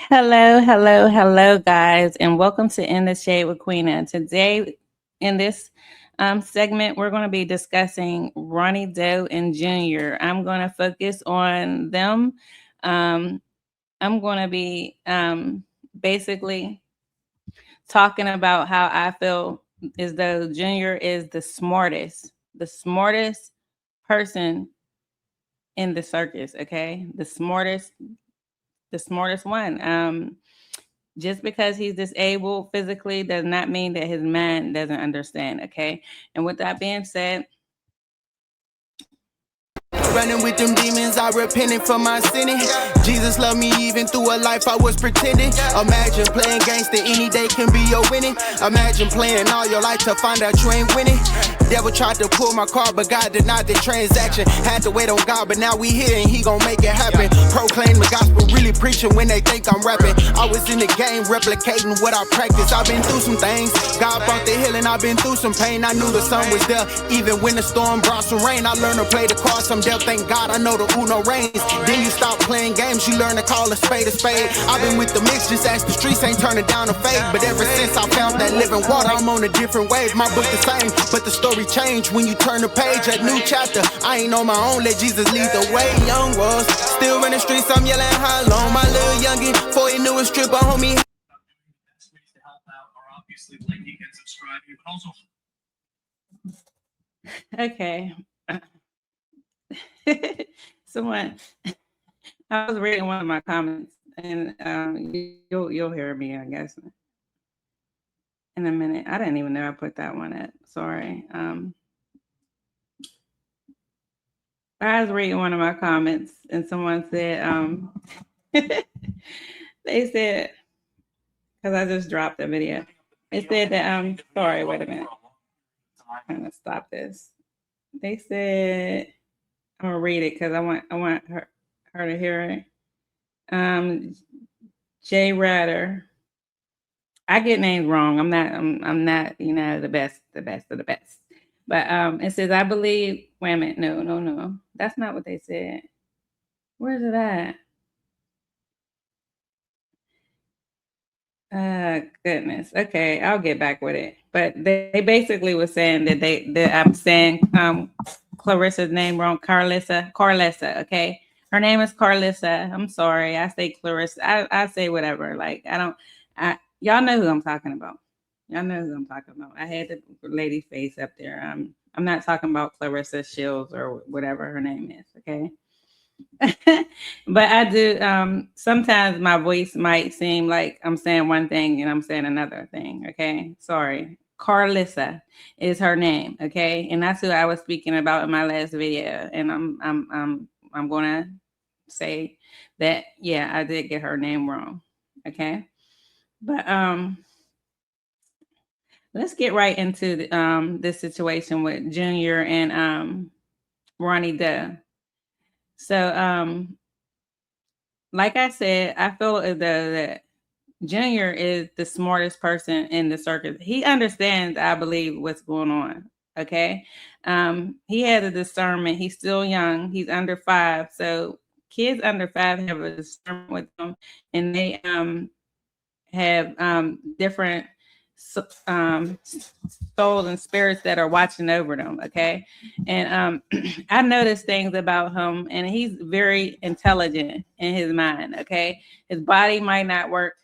Hello, hello, hello, guys, and welcome to In the Shade with Queena. Today, in this segment, we're going to be discussing Ronnie Doe and Junior. I'm going to focus on them. Um, I'm going to be basically talking about how I feel as though Junior is the smartest person in the circus. Okay, the smartest one. Just because he's disabled physically does not mean that his mind doesn't understand. Okay. And with that being said, Running with them demons, I repented for my sinning. Jesus loved me even through a life I was pretending. Imagine playing gangster any day can be your winning. Imagine playing all your life to find out you ain't winning. Devil tried to pull my car, but God denied the transaction. Had to wait on God, but now we here and he gon' make it happen. Proclaim the gospel, really preaching when they think I'm rapping. I was in the game, replicating what I practiced. I've been through some things. God brought the healing, I've been through some pain. I knew the sun was there, even when the storm brought some rain. I learned to play the cards, I'm dealt, thank God I know the Uno reigns. Then you stop playing games, you learn to call a spade a spade. I've been with the mix, just as the streets ain't turning down a fade. But ever since I found that living water, I'm on a different wave. My book the same, but the story changed when you turn the page. A new chapter, I ain't on my own, let Jesus lead the way. Young was still running streets, I'm yelling how long. My little youngin', before he knew a stripper, homie. Best ways to help out are obviously liking and subscribing, but also okay. Someone, I was reading one of my comments, and you'll hear me, I guess, in a minute. I didn't even know I put that one up. Sorry. I was reading one of my comments, and someone said, they said, because I just dropped the video. They said that sorry, wait a minute. I'm gonna stop this. They said I'm gonna read it because I want her to hear it. Jay Ratter. I get names wrong. I'm not, the best of the best. But it says I believe, wait a minute, no. That's not what they said. Where's it at? Goodness. Okay, I'll get back with it. But they basically were saying that I'm saying Clarissa's name wrong. Carlissa. Okay, her name is Carlissa. I'm sorry. I say Clarissa. I say whatever. Like y'all know who I'm talking about. Y'all know who I'm talking about. I had the lady's face up there. I'm not talking about Clarissa Shields or whatever her name is. Okay. But I do sometimes my voice might seem like I'm saying one thing and I'm saying another thing. Okay. Sorry. Carlissa is her name. Okay. And that's who I was speaking about in my last video. And I'm gonna say that yeah, I did get her name wrong. Okay. But let's get right into this situation with Junior and Ronnie Doe. So like I said, I feel as though that Junior is the smartest person in the circus. He understands, I believe, what's going on. Okay. He has a discernment. He's still young. He's under 5. So kids under 5 have a discernment with them, and they have different souls and spirits that are watching over them. Okay. And I noticed things about him, and he's very intelligent in his mind. Okay. His body might not work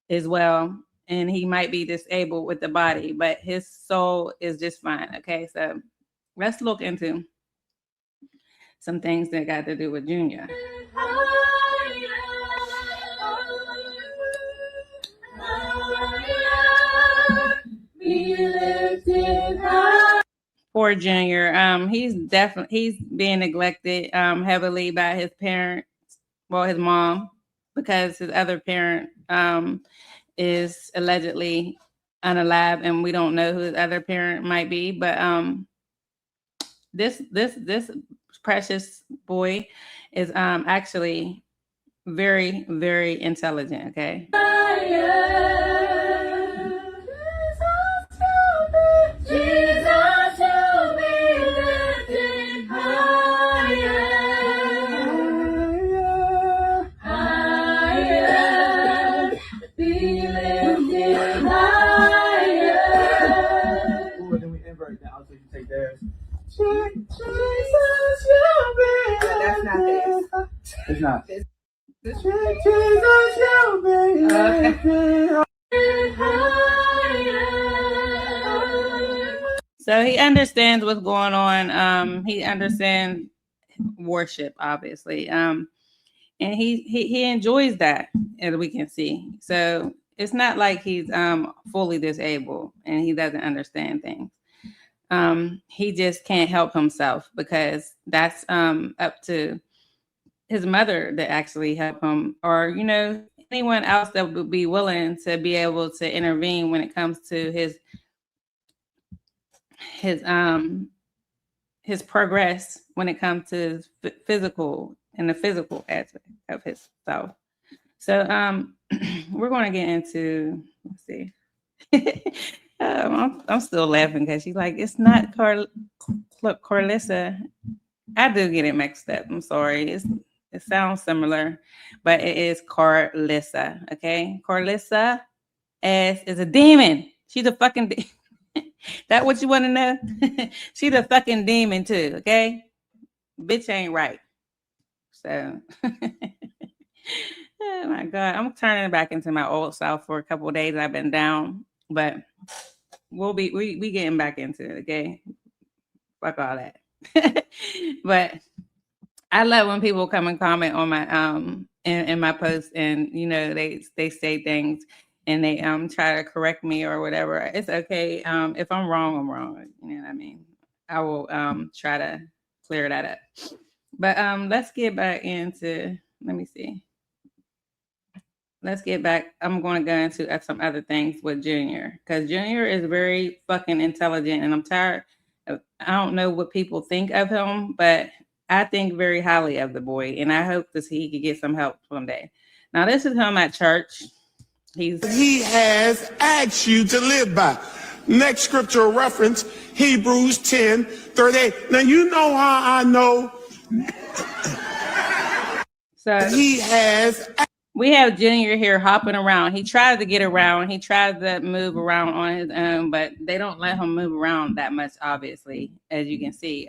as well, and he might be disabled with the body, but his soul is just fine. Okay. So let's look into some things that got to do with Junior. Poor Junior. He's being neglected heavily by his parents, well, his mom, because his other parent is allegedly unalive, and we don't know who his other parent might be. But this precious boy is actually very, very intelligent. Okay. So he understands what's going on. He understands worship, obviously. And he enjoys that, as we can see. So it's not like he's fully disabled and he doesn't understand things. He just can't help himself because that's up to his mother to actually help him, or anyone else that would be willing to be able to intervene when it comes to his progress when it comes to physical and the physical aspect of his self. So we're going to get into, let's see. I'm still laughing because she's like, it's not Carlissa. I do get it mixed up. I'm sorry. It sounds similar, but it is Carlissa. Okay, Carlissa is a demon. She's a fucking. That what you want to know? She's a fucking demon too. Okay, bitch ain't right. So. Oh my God, I'm turning back into my old self for a couple of days. I've been down, but we getting back into it, okay? Fuck all that. But I love when people come and comment on my in my posts, and they say things and they try to correct me or whatever. It's okay. If I'm wrong, I'm wrong. You know what I mean? I will try to clear that up. But let's get back into, let me see. Let's get back. I'm going to go into some other things with Junior, because Junior is very fucking intelligent, and I'm tired. I don't know what people think of him, but I think very highly of the boy, and I hope that he could get some help someday. Now, this is him at church. He has asked you to live by. Next scriptural reference, Hebrews 10:38. Now, you know how I know. So he has. We have Junior here hopping around. He tries to get around. He tries to move around on his own, but they don't let him move around that much, obviously, as you can see.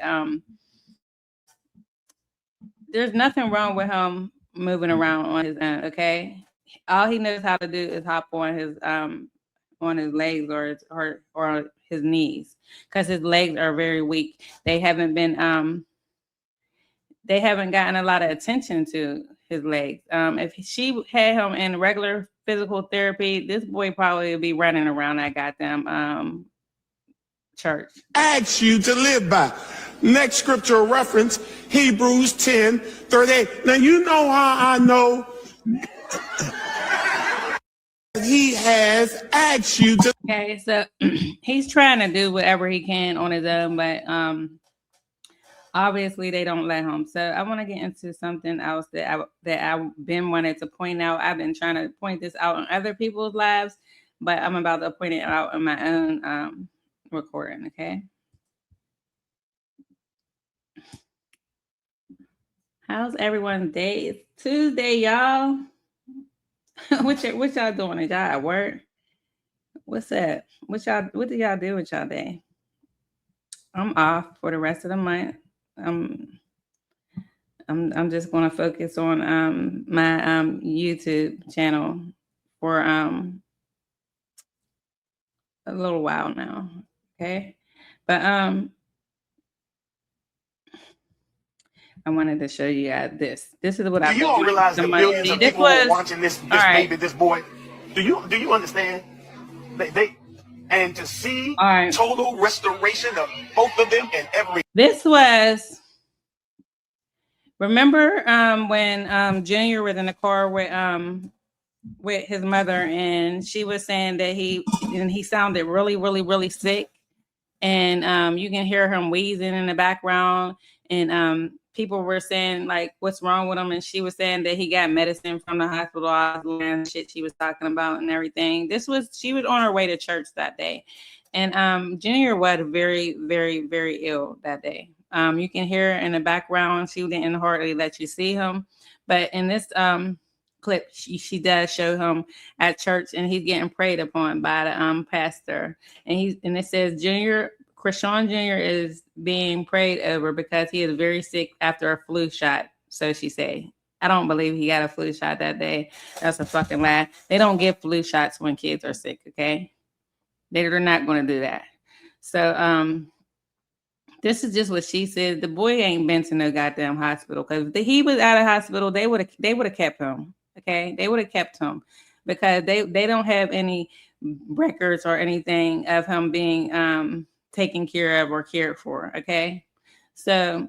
There's nothing wrong with him moving around on his own, okay? All he knows how to do is hop on his legs or his knees, because his legs are very weak. They haven't gotten a lot of attention to his legs. If she had him in regular physical therapy, this boy probably would be running around that goddamn church. Ask you to live by. Next scriptural reference, Hebrews 10:38. Now, you know how I know. He has asked you to. Okay, so he's trying to do whatever he can on his own, but obviously they don't let him. So I want to get into something else that I've been wanting to point out. I've been trying to point this out in other people's lives, but I'm about to point it out in my own recording. Okay. How's everyone's day? It's Tuesday, y'all. what y'all doing? Is y'all at work? What's that? What do y'all do with y'all day? I'm off for the rest of the month. I'm just going to focus on my YouTube channel for a little while now. Okay, but I wanted to show you guys this. This is what I. Do you all realize the millions of people who are watching this baby, this boy? Do you understand? They and to see total restoration of both of them and every. This was. Remember when Junior was in the car with his mother, and she was saying that he sounded really, really, really sick, and you can hear him wheezing in the background, and people were saying like, what's wrong with him, and she was saying that he got medicine from the hospital, and shit she was talking about and everything. She was on her way to church that day, and Junior was very, very, very ill that day. You can hear in the background, she didn't hardly let you see him, but in this clip, she does show him at church, and he's getting prayed upon by the pastor, and it says Krishan Jr. is being prayed over because he is very sick after a flu shot, so she say. I don't believe he got a flu shot that day. That's a fucking lie. They don't give flu shots when kids are sick, okay? They're not going to do that. So, this is just what she said. The boy ain't been to no goddamn hospital because he was out of hospital. They would have kept him. Okay, they would have kept him because they don't have any records or anything of him being taken care of or cared for. Okay, so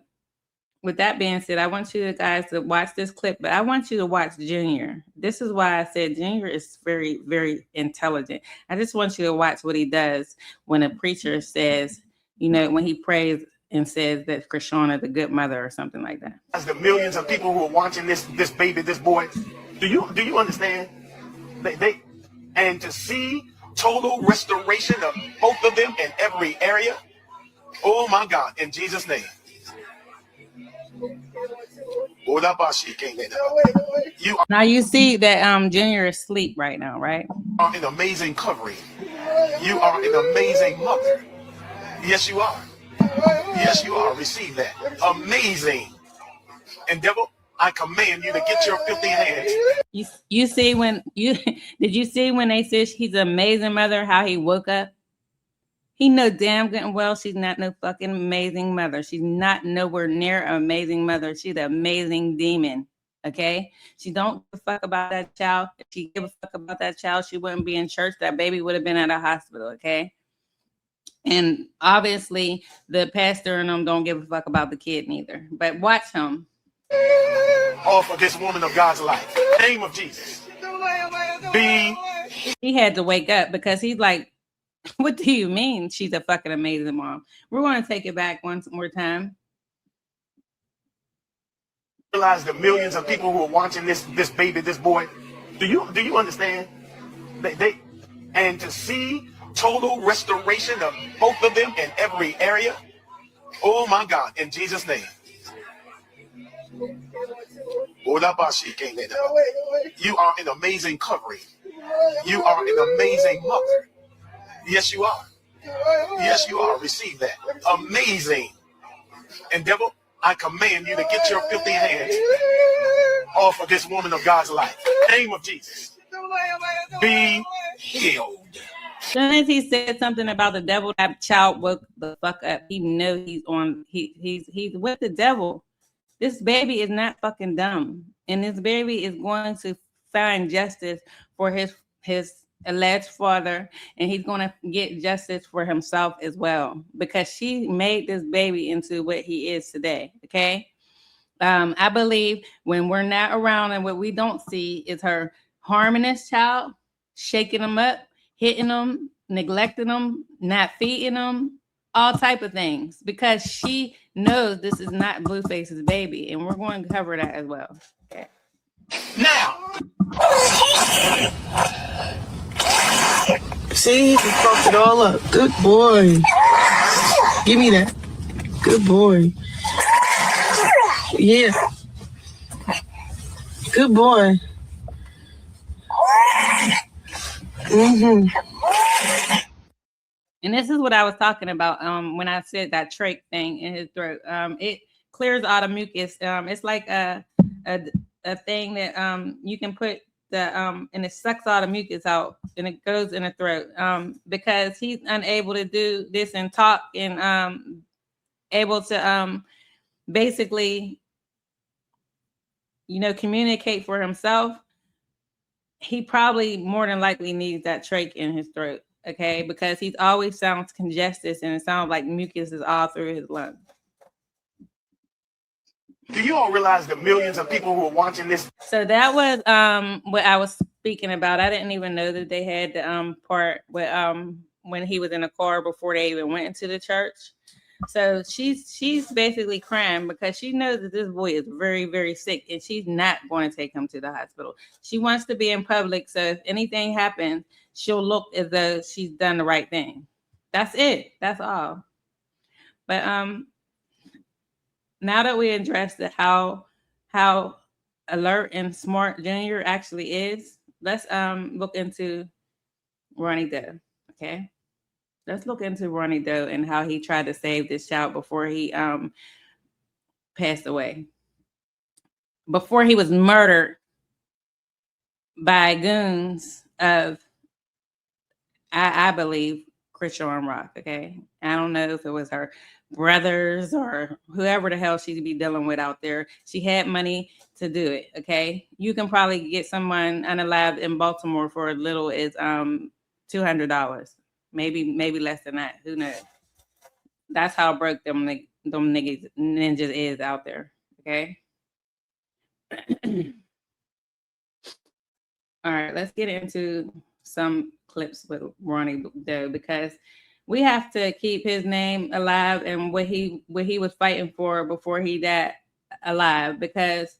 with that being said, I want you guys to watch this clip, but I want you to watch Junior. This is why I said Junior is very, very intelligent. I just want you to watch what he does when a preacher says, you know, when he prays and says that Krishna the good mother or something like that. As the millions of people who are watching this baby, this boy, do you understand? They and to see total restoration of both of them in every area. Oh my God, in Jesus' name. Now you see that Junior is asleep right now, right? Are an amazing covering. You are an amazing mother. Yes, you are. Yes, you are. Receive that. Amazing. And devil, I command you to get your filthy hands. You see when you did you see when they said he's an amazing mother, how he woke up? He know damn good and well she's not no fucking amazing mother. She's not nowhere near an amazing mother. She's an amazing demon. Okay? She don't give a fuck about that child. If she give a fuck about that child, she wouldn't be in church. That baby would have been at a hospital, okay? And obviously the pastor and them don't give a fuck about the kid neither. But watch him. Off of this woman of God's life. Name of Jesus. He had to wake up because he's like, what do you mean she's a fucking amazing mom? We're going to take it back one more time. Realize the millions of people who are watching this baby, this boy. Do you understand? They and to see total restoration of both of them in every area. Oh my God, in Jesus' name. You are an amazing covering. You are an amazing mother. Yes, you are. Yes, you are. Receive that. Amazing. And devil, I command you to get your filthy hands off of this woman of God's life. Name of Jesus. Be healed. As soon as he said something about the devil, that child woke the fuck up. He knew he's with the devil. This baby is not fucking dumb. And this baby is going to find justice for his alleged father, and he's going to get justice for himself as well, because she made this baby into what he is today. Okay. I believe when we're not around and what we don't see is her harming this child, shaking him up, hitting him, neglecting him, not feeding him, all type of things, because she knows this is not Blueface's baby, and we're going to cover that as well. Okay. Now. See, he fucked it all up. Good boy. Give me that. Good boy. Yeah. Good boy. Mm-hmm. And this is what I was talking about when I said that trach thing in his throat. It clears all the mucus. It's like a thing that you can put the and it sucks all the mucus out and it goes in the throat. Because he's unable to do this and talk and able to basically, you know, communicate for himself. He probably more than likely needs that trach in his throat. Okay, because he always sounds congested and it sounds like mucus is all through his lungs. Do you all realize the millions of people who are watching this? So that was what I was speaking about. I didn't even know that they had the part with when he was in the car before they even went into the church. So she's basically crying because she knows that this boy is very, very sick and she's not going to take him to the hospital. She wants to be in public, so if anything happens, she'll look as though she's done the right thing. That's it. That's all. But now that we addressed how alert and smart Junior actually is, let's look into Ronnie Doe. Okay. Let's look into Ronnie Doe and how he tried to save this child before he passed away. before he was murdered by goons of, I believe, Christian Rock. Okay, I don't know if it was her brothers or whoever the hell she'd be dealing with out there. She had money to do it. Okay, you can probably get someone unalived in Baltimore for as little as $200, maybe less than that. Who knows? That's how broke them niggas ninjas is out there. Okay. All right, let's get into some clips with Ronnie Doe, because we have to keep his name alive and what he was fighting for before he died alive. Because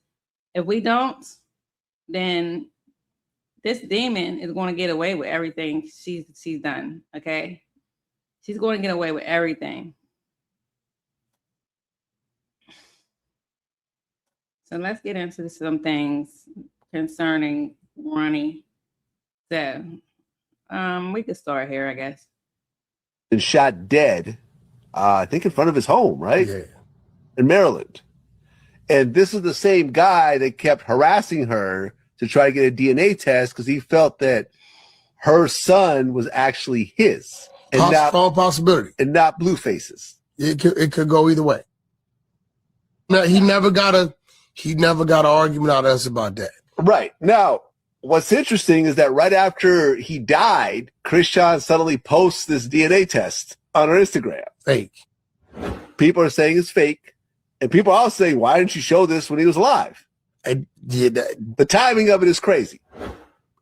if we don't, then this demon is going to get away with everything she's done. Okay, she's going to get away with everything. So let's get into some things concerning Ronnie Doe. We could start here, I guess. And shot dead, I think in front of his home, right? Yeah. In Maryland. And this is the same guy that kept harassing her to try to get a DNA test because he felt that her son was actually his. And Strong possibility. And not Blueface's. It could go either way. No, he never got an argument out of us about that. Right. Now, what's interesting is that right after he died, Christian suddenly posts this DNA test on her Instagram. Fake. People are saying it's fake. And people are also saying, why didn't you show this when he was alive? The timing of it is crazy.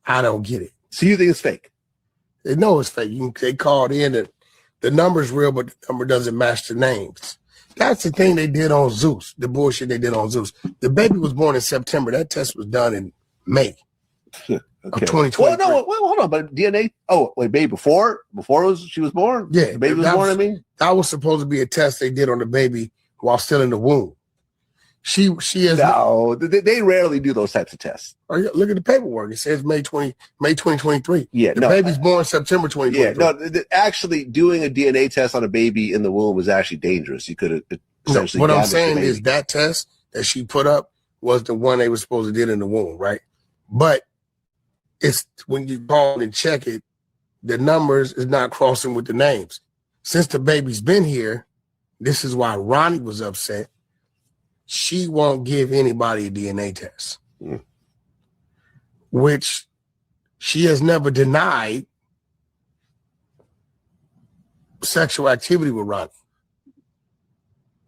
I don't get it. So you think it's fake? They know it's fake. They called in and the number's real, but the number doesn't match the names. That's the thing they did on Zeus, the bullshit they did on Zeus. The baby was born in September. That test was done in May of 2023. Well, no, wait, hold on. But DNA, baby, before she was born? Yeah. The baby was born, I mean? That was supposed to be a test they did on the baby while still in the womb. She is. No, they rarely do those types of tests. Look at the paperwork. It says May 2023. Yeah, the baby's born September 2023. Yeah, no, actually doing a DNA test on a baby in the womb was actually dangerous. You could have essentially. What I'm saying is that test that she put up was the one they were supposed to do in the womb, right? But it's when you call and check it, the numbers is not crossing with the names. Since the baby's been here, this is why Ronnie was upset. She won't give anybody a DNA test, which she has never denied sexual activity with Ronnie.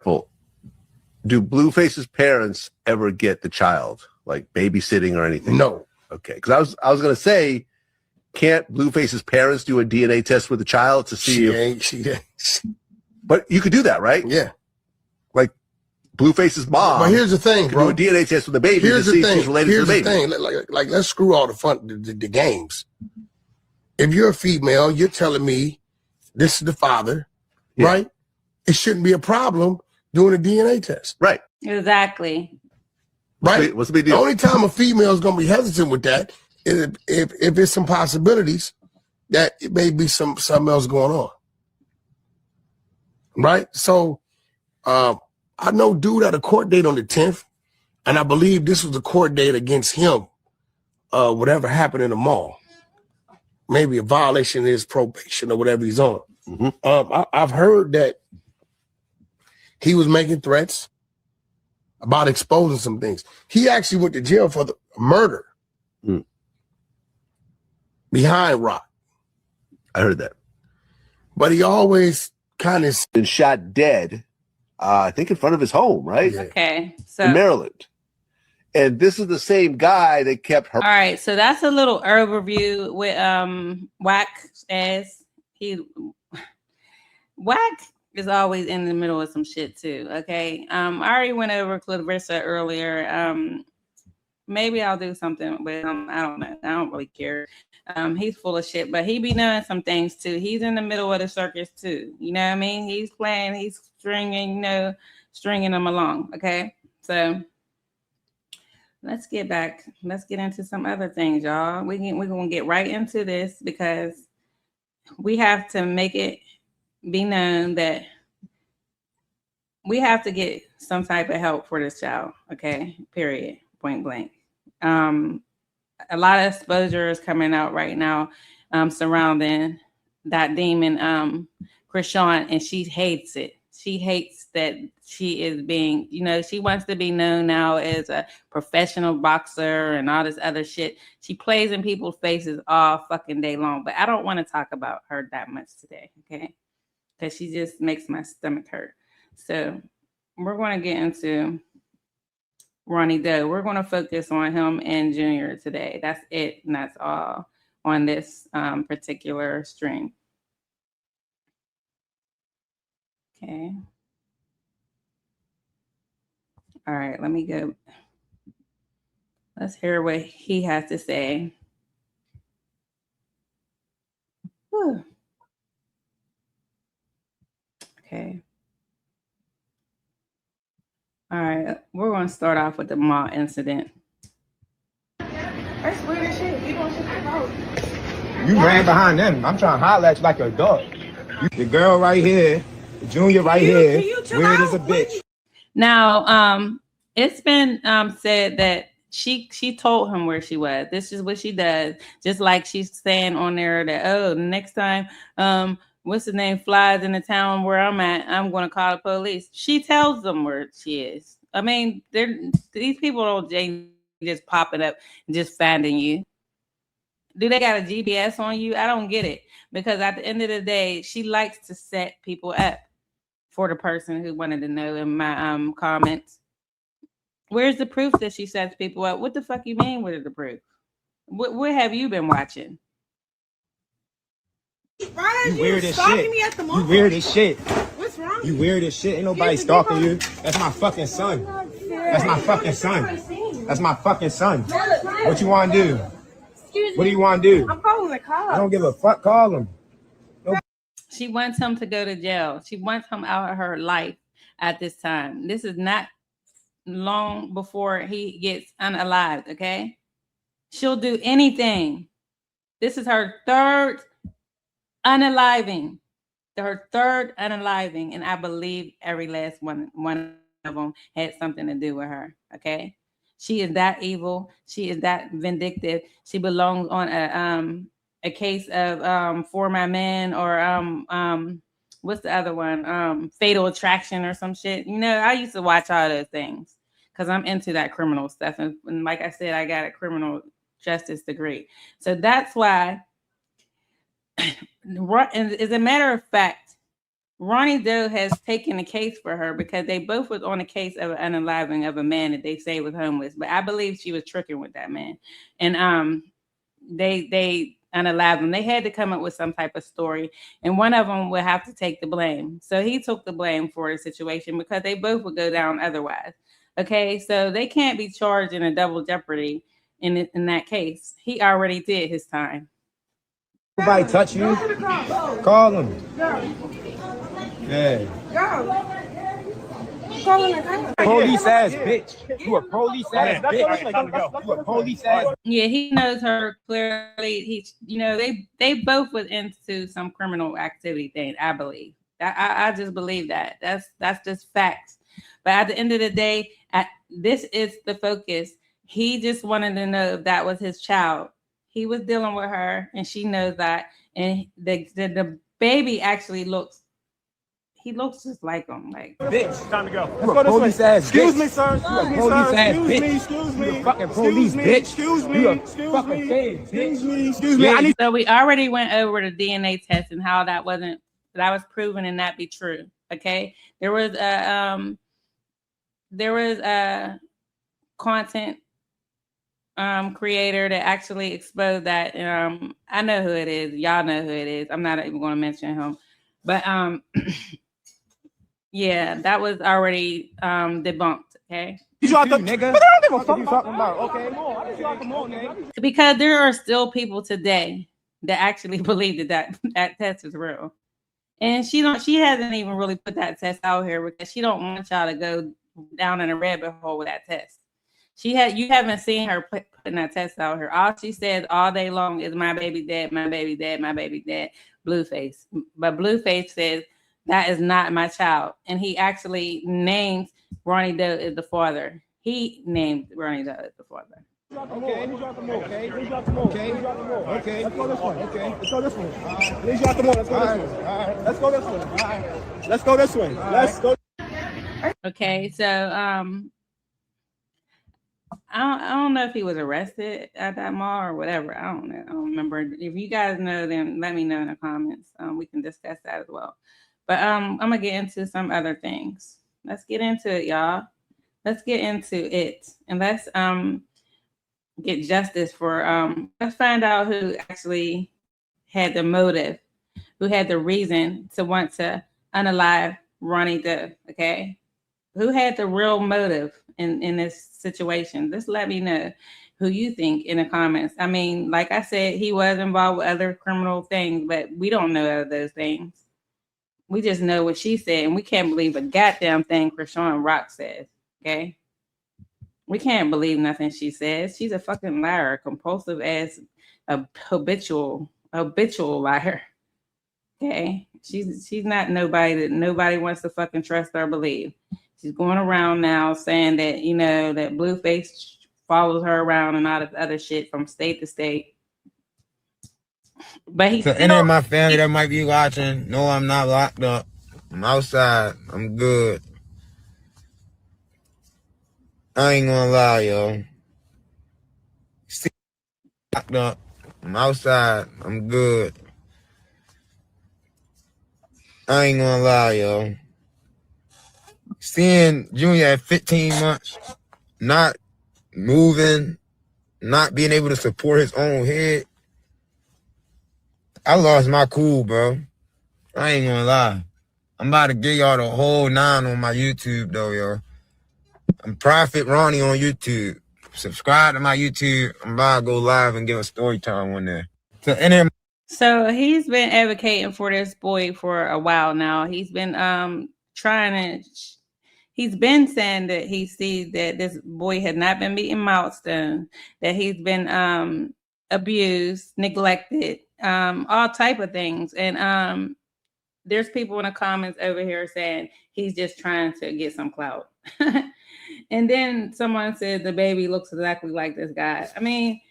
Well, do Blueface's parents ever get the child, like babysitting or anything? No. Okay, because I was going to say, can't Blueface's parents do a DNA test with the child to see She ain't. But you could do that, right? Yeah. Like Blueface's mom. But here's the thing, bro. Do a DNA test with the baby to see if she's related to the baby. Here's the thing. Like, let's screw all the fun, the games. If you're a female, you're telling me this is the father, right? It shouldn't be a problem doing a DNA test. Right. Exactly. Right? What's the big deal? The only time a female is going to be hesitant with that is if it's some possibilities that it may be something else going on. Right? So I know dude had a court date on the 10th, and I believe this was the court date against him, whatever happened in the mall. Maybe a violation of his probation or whatever he's on. Mm-hmm. I've heard that he was making threats about exposing some things. He actually went to jail for the murder behind Rock. I heard that. But he always kind of been shot dead, I think in front of his home, right? Yeah. Okay. So in Maryland. And this is the same guy that kept her. All right, so that's a little overview with Whack, as Whack is always in the middle of some shit too. Okay. I already went over Clarissa earlier. Maybe I'll do something with him. I don't know. I don't really care. He's full of shit, but he be doing some things too. He's in the middle of the circus too. You know what I mean? He's playing, he's stringing them along. Okay. So let's get back. Let's get into some other things, y'all. We're gonna get right into this because we have to make it be known that we have to get some type of help for this child. Okay, period. point blank. A lot of exposure is coming out right now surrounding that demon, Krishan, and she hates it. She hates that she is being, she wants to be known now as a professional boxer and all this other shit. She plays in people's faces all fucking day long, but I don't want to talk about her that much today, okay? Because she just makes my stomach hurt. So we're going to get into Ronnie Doe. We're going to focus on him and Junior today. That's it, and that's all on this particular stream. Okay. All right, let me go. Let's hear what he has to say. Whew. Okay. All right, we're going to start off with the mall incident. That's weird as shit. You doing shit like hoes. You ran behind them. I'm trying to holler at you like a dog. The girl right here, the Junior right here, weird as a bitch. Now, it's been said that she told him where she was. This is what she does. Just like she's saying on there that, oh, next time, what's the name, flies in the town where I'm at, I'm going to call the police. She tells them where she is. I mean, these people don't just popping up and just finding you. Do they got a GPS on you? I don't get it. Because at the end of the day, she likes to set people up for the person who wanted to know in my comments. Where's the proof that she sets people up? What the fuck you mean, where's the proof? What have you been watching? You weird as shit. You weird as shit. What's wrong? You weird as shit. Ain't nobody stalking you. That's my fucking son. That's my fucking son. That's my fucking son. What you want to do? What do you want to do? I'm calling the cops. I don't give a fuck. Call him. No. She wants him to go to jail. She wants him out of her life at this time. This is not long before he gets unalived, okay? She'll do anything. This is her third unaliving. Her third unaliving, and I believe every last one of them had something to do with her, okay? She is that evil. She is that vindictive. She belongs on a case of For My Man or what's the other one? Fatal Attraction or some shit. I used to watch all those things because I'm into that criminal stuff. And like I said, I got a criminal justice degree. So that's why, as a matter of fact, Ronnie Doe has taken a case for her because they both was on a case of an unaliving of a man that they say was homeless. But I believe she was tricking with that man. And they unalived him. They had to come up with some type of story. And one of them would have to take the blame. So he took the blame for the situation because they both would go down otherwise. Okay, so they can't be charged in a double jeopardy in that case. He already did his time. Nobody touch you? Call him. Yeah. Police ass bitch. You a police ass bitch. You a police ass. Yeah, he knows her clearly. They both was into some criminal activity thing, I believe. I just believe that. That's just facts. But at the end of the day, this is the focus. He just wanted to know if that was his child. He was dealing with her, and she knows that. And the baby actually looks just like him. Like, bitch, time to go. You a police ass bitch. Excuse me, sir. You a police ass bitch. Excuse me. You a fucking police bitch. Excuse me. You a fucking bitch. Excuse me. So we already went over the DNA test and how that was proven and not be true. Okay, there was a content creator that actually exposed that. I know who it is. Y'all know who it is. I'm not even going to mention him, but yeah, that was already debunked. Okay. Nigga. But I don't give a fuck you talking about. Okay, come on, nigga. Because there are still people today that actually believe that test is real, and she hasn't even really put that test out here because she don't want y'all to go down in a rabbit hole with that test. You haven't seen her putting that test out here. All she says all day long is my baby dead, my baby dead, my baby dead, Blueface. But Blueface says that is not my child. And he actually names Ronnie Doe as the father. he named Ronnie Doe as the father. Okay, let me drop the more. Okay, let me drop the more. Okay, let me drop the more. Okay, let's go this way. Okay, let's go this way. Let me drop the more. Let's go this way. All right, let's go this way. All right, let's go this way. Let's go. Okay, so I don't know if he was arrested at that mall or whatever. I don't know. I don't remember. If you guys know, then let me know in the comments. We can discuss that as well. But I'm gonna get into some other things. Let's get into it, y'all. Let's get into it, and let's get justice for let's find out who actually had the motive, who had the reason to want to unalive Ronnie Doe. Okay, who had the real motive in this situation? Just let me know who you think in the comments. I mean, like I said, he was involved with other criminal things, but we don't know of those things. We just know what she said, and we can't believe a goddamn thing Krishan Rock says. Okay, we can't believe nothing she says. She's a fucking liar, compulsive ass, a habitual liar. Okay, she's not nobody that nobody wants to fucking trust or believe. She's going around now saying that, you know, that Blueface follows her around and all this other shit from state to state. But he's to any of my family that might be watching, no, I'm not locked up. I'm outside. I'm good. I ain't gonna lie, yo. Still locked up. I'm outside. I'm good. I ain't gonna lie, yo. Seeing Junior at 15 months, not moving, not being able to support his own head, I lost my cool, bro. I ain't gonna lie. I'm about to give y'all the whole 9 on my YouTube, though, yo. I'm Prophet Ronnie on YouTube. Subscribe to my YouTube. I'm about to go live and give a story time on there. So he's been advocating for this boy for a while now. He's been he's been saying that he sees that this boy had not been meeting milestone, that he's been abused, neglected, all type of things. And there's people in the comments over here saying he's just trying to get some clout. And then someone said the baby looks exactly like this guy. I mean,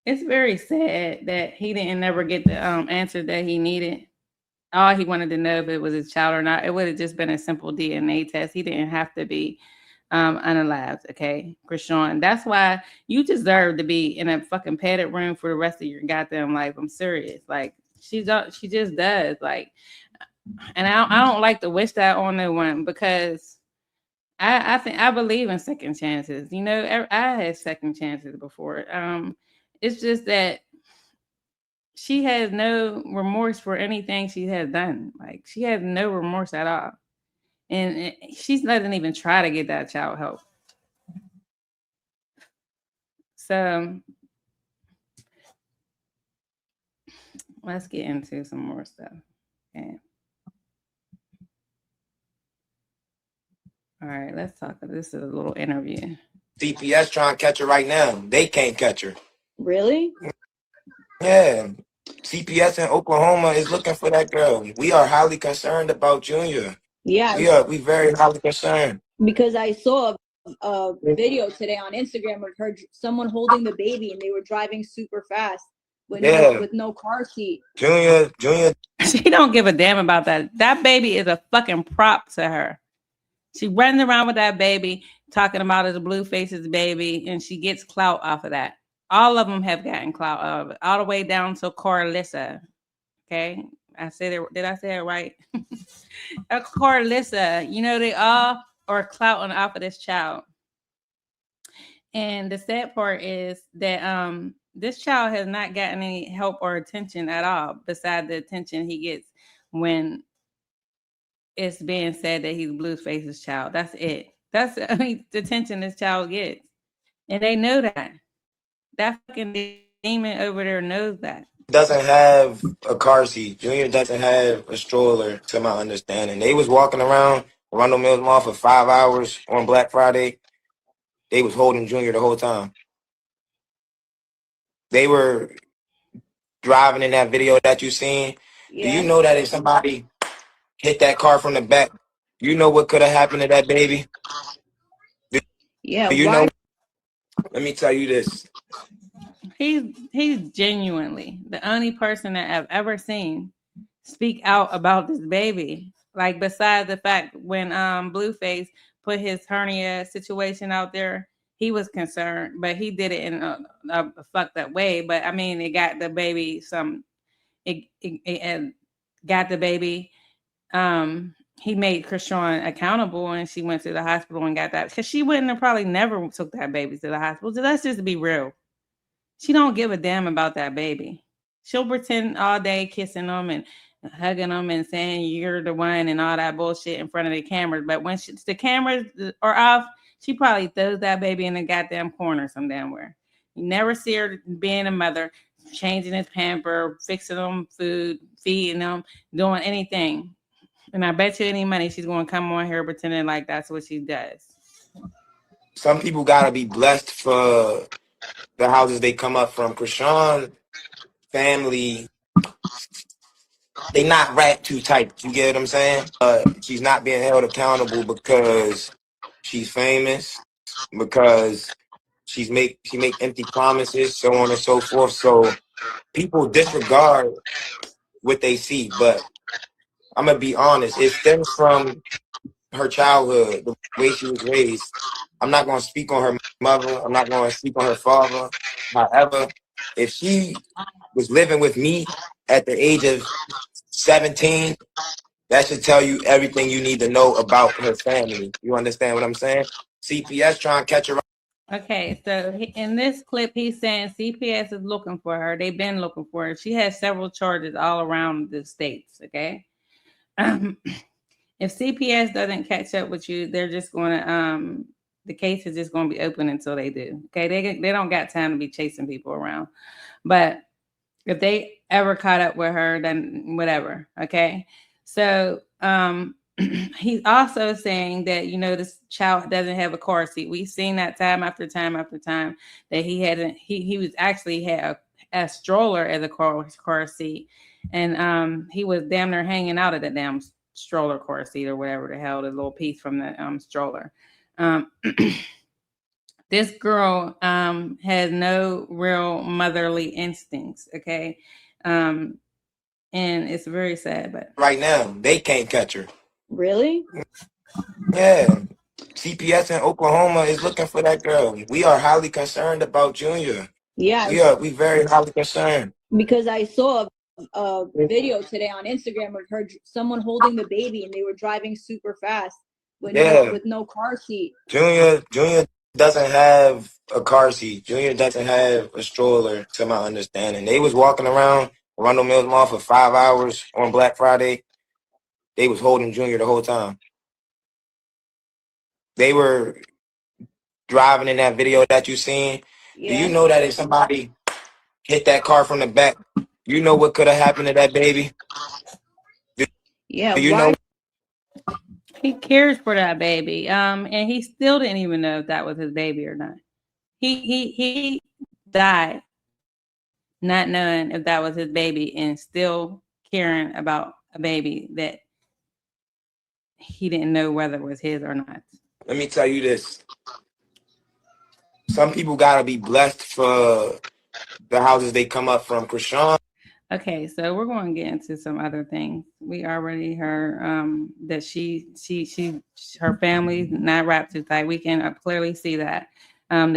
it's very sad that he didn't never get the answer that he needed. All he wanted to know if it was his child or not. It would have just been a simple DNA test. He didn't have to be unalived, okay, Krishan. That's why you deserve to be in a fucking padded room for the rest of your goddamn life. I'm serious. Like, she just does. Like, and I don't like to wish that on no one, because I believe in second chances. You know, I had second chances before. It's just that she has no remorse for anything she has done. Like, she has no remorse at all. And she doesn't even try to get that child help. So let's get into some more stuff. Okay. All right, let's talk. This is a little interview. CPS trying to catch her right now. They can't catch her. Really? Yeah. CPS in Oklahoma is looking for that girl. We are highly concerned about Junior. Yeah. We very highly concerned. Because I saw a video today on Instagram of someone holding the baby, and they were driving super fast with no car seat. Junior. She don't give a damn about that. That baby is a fucking prop to her. She runs around with that baby, talking about it as Blueface's baby, and she gets clout off of that. All of them have gotten clout of it, all the way down to Carlissa. Okay, I said it. Did I say it right? Carlissa. You know, they all are clouting off of this child. And the sad part is that this child has not gotten any help or attention at all, besides the attention he gets when it's being said that he's Blueface's child. That's it. That's the attention this child gets. And they know that. That fucking demon over there knows that. Doesn't have a car seat. Junior doesn't have a stroller, to my understanding. They was walking around Arundel Mills Mall for 5 hours on Black Friday. They was holding Junior the whole time. They were driving in that video that you seen. Yeah. Do you know that if somebody hit that car from the back, You know what could have happened to that baby? Yeah, You why? know, let me tell you this. He's genuinely the only person that I've ever seen speak out about this baby. Like besides the fact when Blueface put his hernia situation out there, he was concerned, but he did it in a fucked up way. But I mean, it got the baby it got the baby. He made Krishan accountable, and she went to the hospital and got that because she wouldn't have probably never took that baby to the hospital. So let's just be real. She don't give a damn about that baby. She'll pretend all day kissing them and hugging them and saying you're the one and all that bullshit in front of the cameras. But when the cameras are off, she probably throws that baby in the goddamn corner some damn where. You never see her being a mother, changing his pamper, fixing them food, feeding them, doing anything. And I bet you any money she's going to come on here pretending like that's what she does. Some people gotta be blessed for the houses they come up from. Krishan family, they not rap too tight. You get what I'm saying? She's not being held accountable because she's famous, because she make empty promises, so on and so forth. So people disregard what they see. But I'm gonna be honest, it stems from her childhood, the way she was raised. I'm not gonna speak on her mother. I'm not gonna speak on her father. However, if she was living with me at the age of 17, that should tell you everything you need to know about her family. You understand what I'm saying? CPS trying to catch her. Okay, so in this clip, he's saying CPS is looking for her. They've been looking for her. She has several charges all around the states. Okay, if CPS doesn't catch up with you, they're just going to the case is just going to be open until they do. Okay, they don't got time to be chasing people around, but if they ever caught up with her, then whatever. Okay, so he's also saying that this child doesn't have a car seat. We've seen that time after time after time that he was actually had a stroller as a car seat, and he was damn near hanging out of the damn stroller car seat or whatever the hell, the little piece from the stroller. This girl has no real motherly instincts. Okay, and it's very sad, but Right now, they can't catch her. Really? Yeah. CPS in Oklahoma is looking for that girl. We are highly concerned about Junior. Yeah. We very highly concerned. Because I saw a video today on Instagram of someone holding the baby and they were driving super fast with no car seat. Junior doesn't have a car seat. Junior doesn't have a stroller, to my understanding. They was walking around Arundel Mills Mall for 5 hours on Black Friday. They was holding Junior the whole time. They were driving in that video that you seen. Yeah. Do you know that if somebody hit that car from the back, you know what could have happened to that baby? Yeah. Do you know? He cares for that baby. And he still didn't even know if that was his baby or not. He died not knowing if that was his baby and still caring about a baby that he didn't know whether it was his or not. Let me tell you this. Some people gotta be blessed for the houses they come up from. Krishan. Okay, so we're going to get into some other things. We already heard that her family's not wrapped too tight. We can clearly see that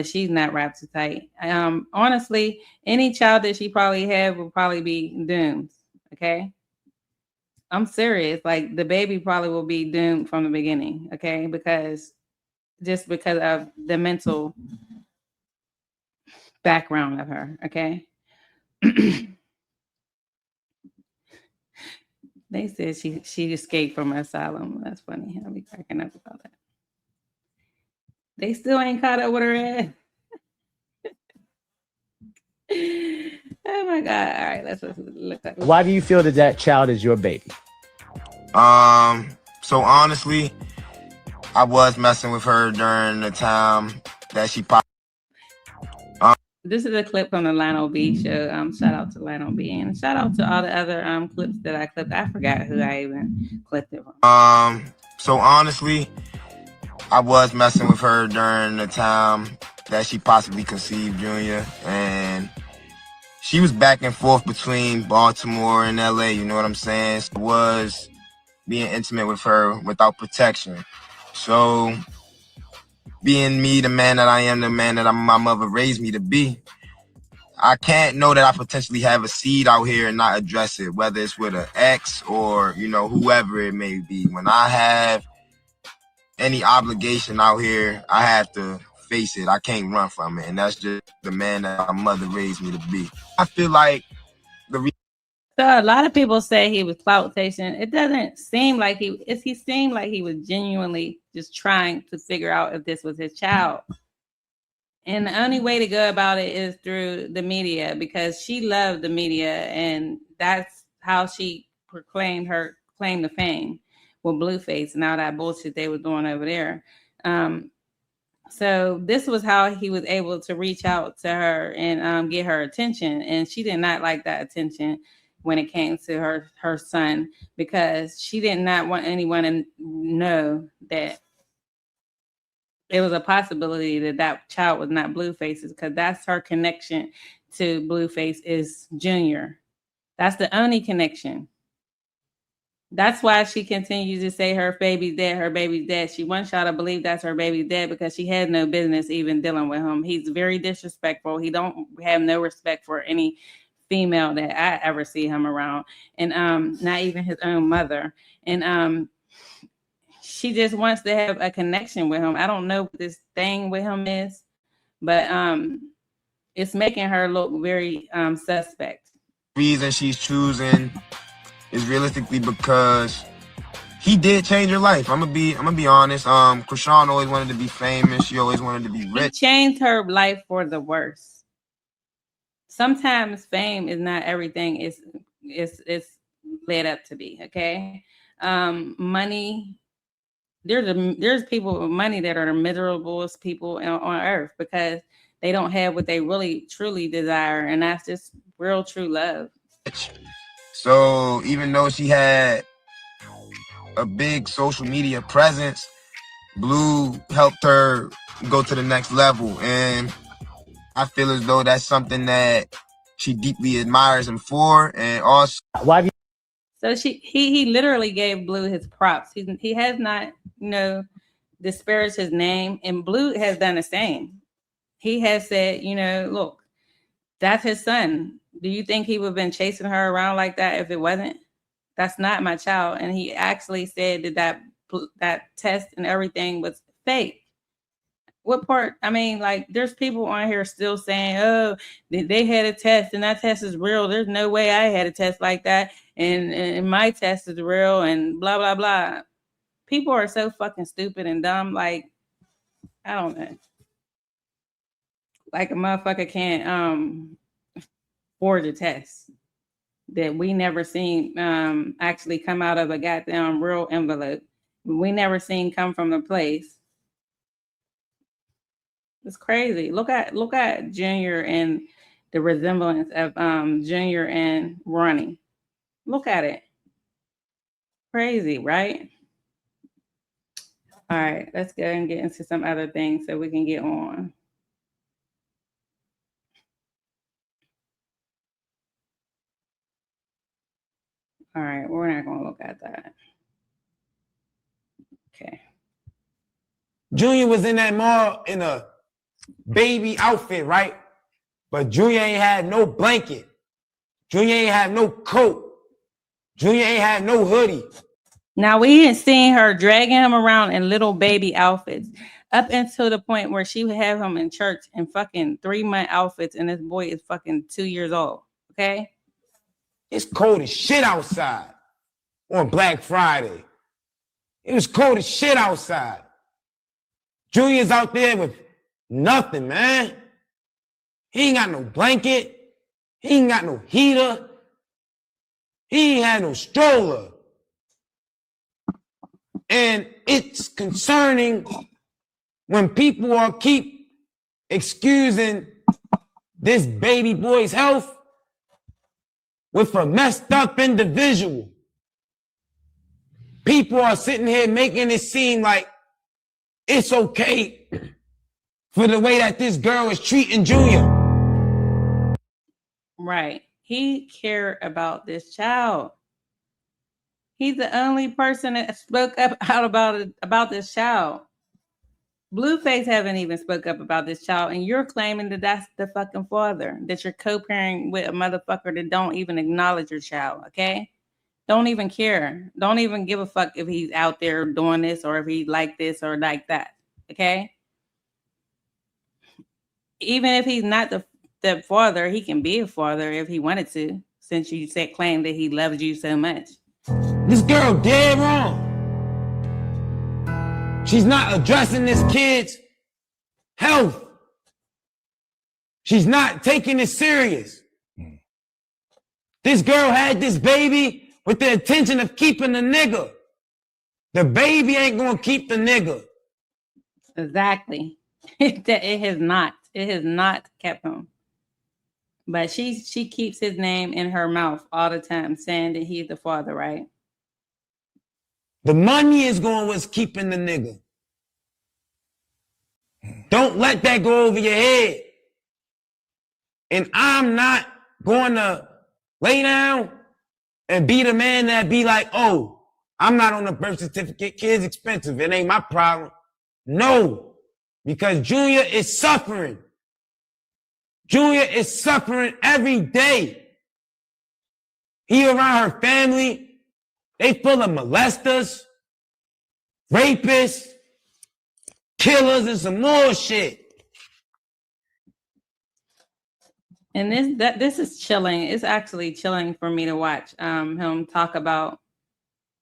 she's not wrapped too tight. Honestly, any child that she probably had will probably be doomed. Okay, I'm serious. Like the baby probably will be doomed from the beginning. Okay, because of the mental background of her. Okay. They said she escaped from an asylum. That's funny. I'll be cracking up about that. They still ain't caught up with her ass. Oh my God. All right, let's look at. Why do you feel that child is your baby? So honestly, I was messing with her during the time that she popped. This is a clip from the Lionel B show. Shout out to Lionel B and shout out to all the other clips that I clipped. I forgot who I even clipped it from. So honestly, I was messing with her during the time that she possibly conceived Junior, and she was back and forth between Baltimore and LA, you know what I'm saying? So I was being intimate with her without protection. So being me, the man that I am, the man that my mother raised me to be, I can't know that I potentially have a seed out here and not address it, whether it's with an ex or, you know, whoever it may be. When I have any obligation out here, I have to face it. I can't run from it. And that's just the man that my mother raised me to be. I feel like So a lot of people say he was clout chasing. It doesn't seem like he seemed like he was genuinely just trying to figure out if this was his child. And the only way to go about it is through the media, because she loved the media, and that's how she claimed the fame with Blueface and all that bullshit they were doing over there. So this was how he was able to reach out to her and get her attention. And she did not like that attention when it came to her son, because she did not want anyone to know that it was a possibility that that child was not Blueface's, because that's her connection to Blueface is Junior. That's the only connection. That's why she continues to say her baby's dead, her baby's dead. She wants y'all to believe that's her baby's dead because she had no business even dealing with him. He's very disrespectful. He don't have no respect for any female that I ever see him around, and not even his own mother. And she just wants to have a connection with him. I don't know what this thing with him is, but it's making her look very suspect. Reason she's choosing is realistically because he did change her life. I'm gonna be honest. Krishan always wanted to be famous. She always wanted to be rich. He changed her life for the worse. Sometimes fame is not everything it's led up to be. Okay, money. There's people with money that are the miserablest people on earth because they don't have what they really truly desire, and that's just real true love. So even though she had a big social media presence, Blue helped her go to the next level, and I feel as though that's something that she deeply admires him for. And also, so he literally gave Blue his props. He has not, disparaged his name, and Blue has done the same. He has said, look, that's his son. Do you think he would have been chasing her around like that if it wasn't? That's not my child. And he actually said that test and everything was fake. What part? I mean, like, there's people on here still saying, oh, they had a test and that test is real. There's no way I had a test like that. And my test is real and blah, blah, blah. People are so fucking stupid and dumb. Like, I don't know. Like a motherfucker can't forge a test that we never seen actually come out of a goddamn real envelope. We never seen come from a place. It's crazy. Look at Junior and the resemblance of Junior and Ronnie. Look at it. Crazy, right? All right, let's go and get into some other things so we can get on. All right, we're not going to look at that. Okay. Junior was in that mall in a baby outfit, right? But Junior ain't had no blanket. Junior ain't had no coat. Junior ain't had no hoodie. Now, we ain't seen her dragging him around in little baby outfits up until the point where she would have him in church in fucking 3-month outfits, and this boy is fucking 2 years old. Okay? It's cold as shit outside on Black Friday. It was cold as shit outside. Junior's out there with nothing, man. He ain't got no blanket. He ain't got no heater. He ain't had no stroller. And it's concerning when people are keep excusing this baby boy's health with a messed up individual. people are sitting here making it seem like it's okay for the way that this girl is treating Junior. Right. He cared about this child. He's the only person that spoke up out about this child. Blueface haven't even spoke up about this child, and you're claiming that that's the fucking father, that you're co-parenting with a motherfucker that don't even acknowledge your child, okay? Don't even care. Don't even give a fuck if he's out there doing this or if he's like this or like that, okay? Even if he's not the father, he can be a father if he wanted to, since you said claim that he loves you so much. This girl dead wrong. She's not addressing this kid's health. She's not taking it serious. This girl had this baby with the intention of keeping the nigga. The baby ain't gonna keep the nigga. Exactly. It has not. It has not kept him. But she keeps his name in her mouth all the time, saying that he's the father, right? The money is going what's keeping the nigga. Don't let that go over your head. And I'm not going to lay down and be the man that be like, oh, I'm not on the birth certificate. Kid's expensive. It ain't my problem. No, because Junior is suffering. Junior is suffering every day. He around her family. They full of molesters, rapists, killers, and some more shit. And this is chilling. It's actually chilling for me to watch him talk about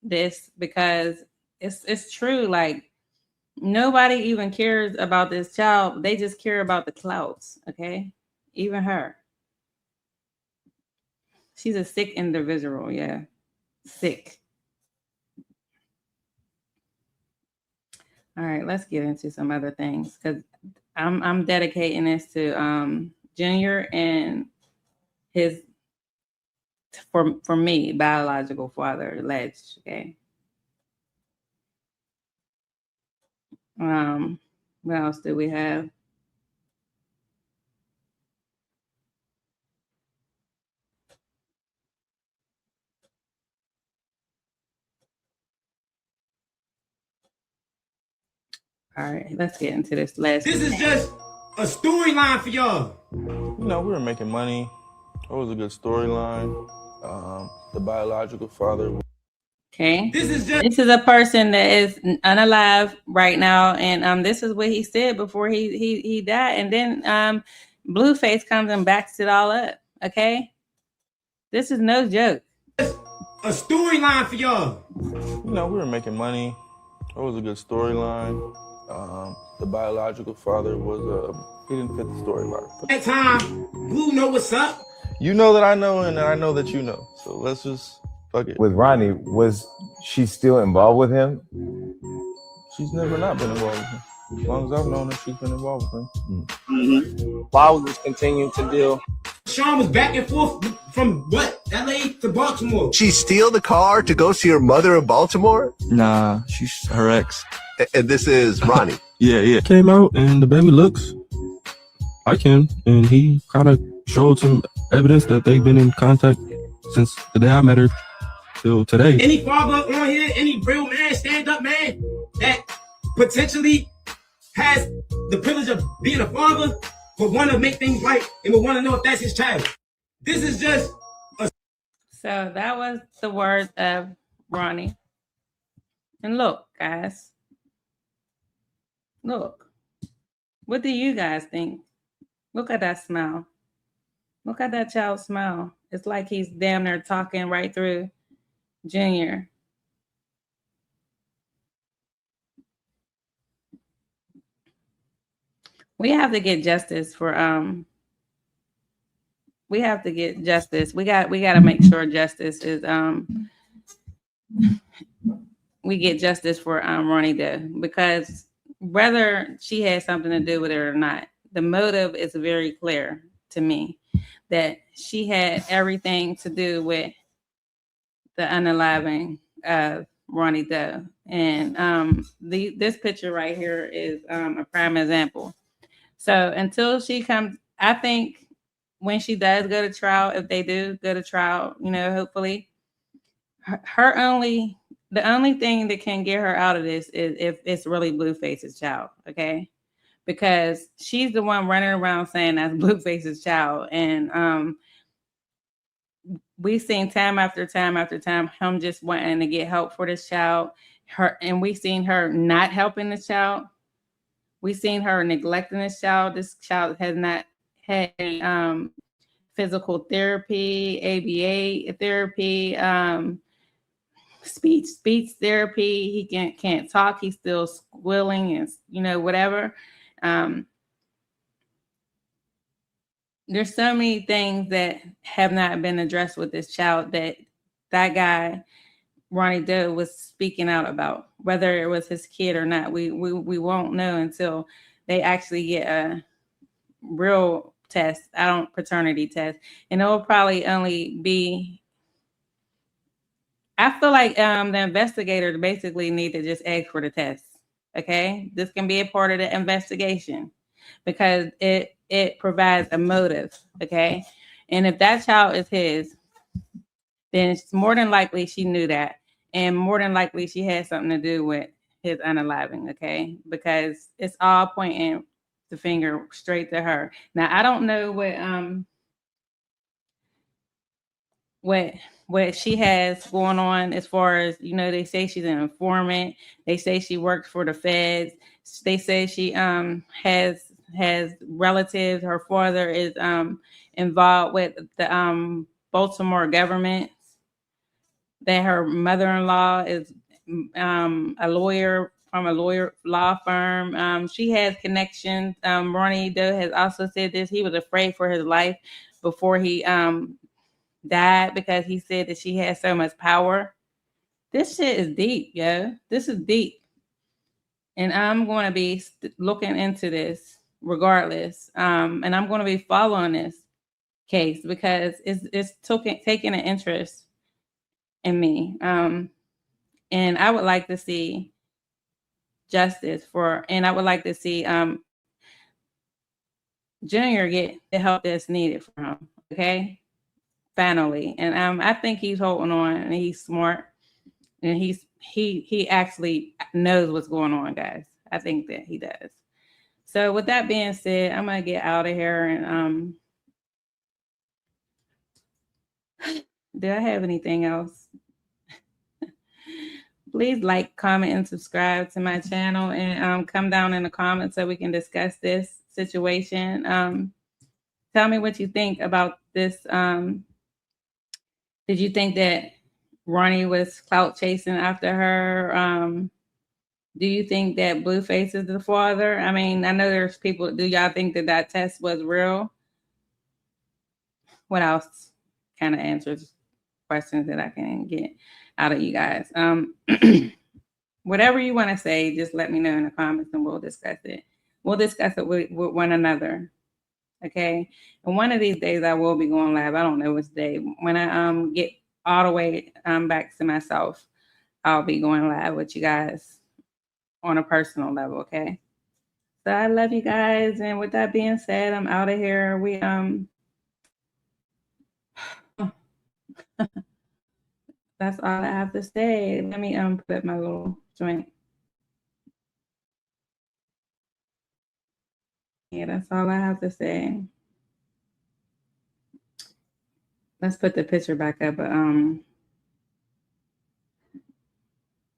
this, because it's true. Like, nobody even cares about this child. They just care about the clouds, okay? Even her. She's a sick individual, yeah. Sick. All right, let's get into some other things, because I'm dedicating this to Junior and his, for me, biological father, alleged, okay? What else do we have? All right, let's get into this last. This is just a storyline for y'all. You know, we were making money. It was a good storyline. The biological father. Okay. This is a person that is unalive right now, and this is what he said before he died, and then Blueface comes and backs it all up. Okay, this is no joke. A storyline for y'all. You know, we were making money. It was a good storyline. The biological father was he didn't fit the storyline. That time, Blue know what's up. You know that I know, and I know that you know. So let's just fuck it. With Ronnie, was she still involved with him? She's never not been involved with him. As long as I've known her, she's been involved with him. Mm-hmm. Why was this continuing to deal? Sean was back and forth from what? LA to Baltimore. She steal the car to go see her mother in Baltimore? Nah, she's her ex. And this is Ronnie. Yeah. Came out and the baby looks like him, and he kind of showed some evidence that they've been in contact since the day I met her till today. Any father on here, any real man, stand-up man that potentially has the privilege of being a father would want to make things right and would want to know if that's his child. This is just a... So that was the words of Ronnie. And look, guys. Look. What do you guys think? Look at that smile. Look at that child smile. It's like he's damn near talking right through Junior. We have to get justice for we have to get justice. We got to make sure justice is we get justice for Ronnie Doe, because whether she had something to do with it or not, the motive is very clear to me, that she had everything to do with the unaliving of Ronnie Doe. And this picture right here is a prime example. So until she comes, I think when she does go to trial, if they do go to trial, you know, hopefully, the only thing that can get her out of this is if it's really Blueface's child, okay? Because she's the one running around saying that's Blueface's child, and we've seen time after time after time him just wanting to get help for this child. And we've seen her not helping this child. We've seen her neglecting this child. This child has not had physical therapy, ABA therapy, speech therapy. He can't talk. He's still squealing and, you know, whatever. There's so many things that have not been addressed with this child that guy, Ronnie Doe, was speaking out about. Whether it was his kid or not, we won't know until they actually get a real test, paternity test. And it will probably only be, I feel like the investigators basically need to just ask for the test. Okay? This can be a part of the investigation because it provides a motive. Okay? And if that child is his, then it's more than likely she knew that. And more than likely she had something to do with his unaliving. Okay? Because it's all pointing the finger straight to her. Now, I don't know what she has going on as far as, you know, they say she's an informant. They say she works for the feds. They say she has relatives. Her father is involved with the Baltimore government. That her mother-in-law is a lawyer from a law firm. She has connections. Ronnie Doe has also said this. He was afraid for his life before he died because he said that she had so much power. This shit is deep, yo. This is deep. And I'm going to be looking into this regardless. And I'm going to be following this case because it's taking an interest in me. And I would like to see justice and I would like to see Junior get the help that's needed for him. Okay. Finally. And I think he's holding on and he's smart and he actually knows what's going on, guys. I think that he does. So with that being said, I'm gonna get out of here and do I have anything else? Please like, comment, and subscribe to my channel and come down in the comments so we can discuss this situation. Tell me what you think about this. Did you think that Ronnie was clout chasing after her? Do you think that Blueface is the father? I mean, I know there's people. Do y'all think that test was real? What else kind of answers questions that I can get out of you guys? Whatever you want to say, just let me know in the comments and we'll discuss it. We'll discuss it with one another. Okay. And one of these days I will be going live. I don't know which day. When I get all the way back to myself, I'll be going live with you guys on a personal level. Okay. So I love you guys. And with that being said, I'm out of here. That's all I have to say. Let me put my little joint. Yeah, that's all I have to say. Let's put the picture back up. But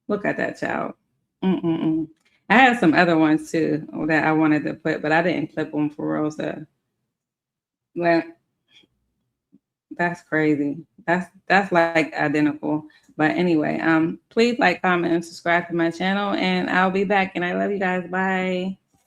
look at that child. I have some other ones too that I wanted to put, but I didn't clip them for real. So, well, that's crazy. That's like identical. But anyway, please like, comment, and subscribe to my channel, and I'll be back. And I love you guys. Bye.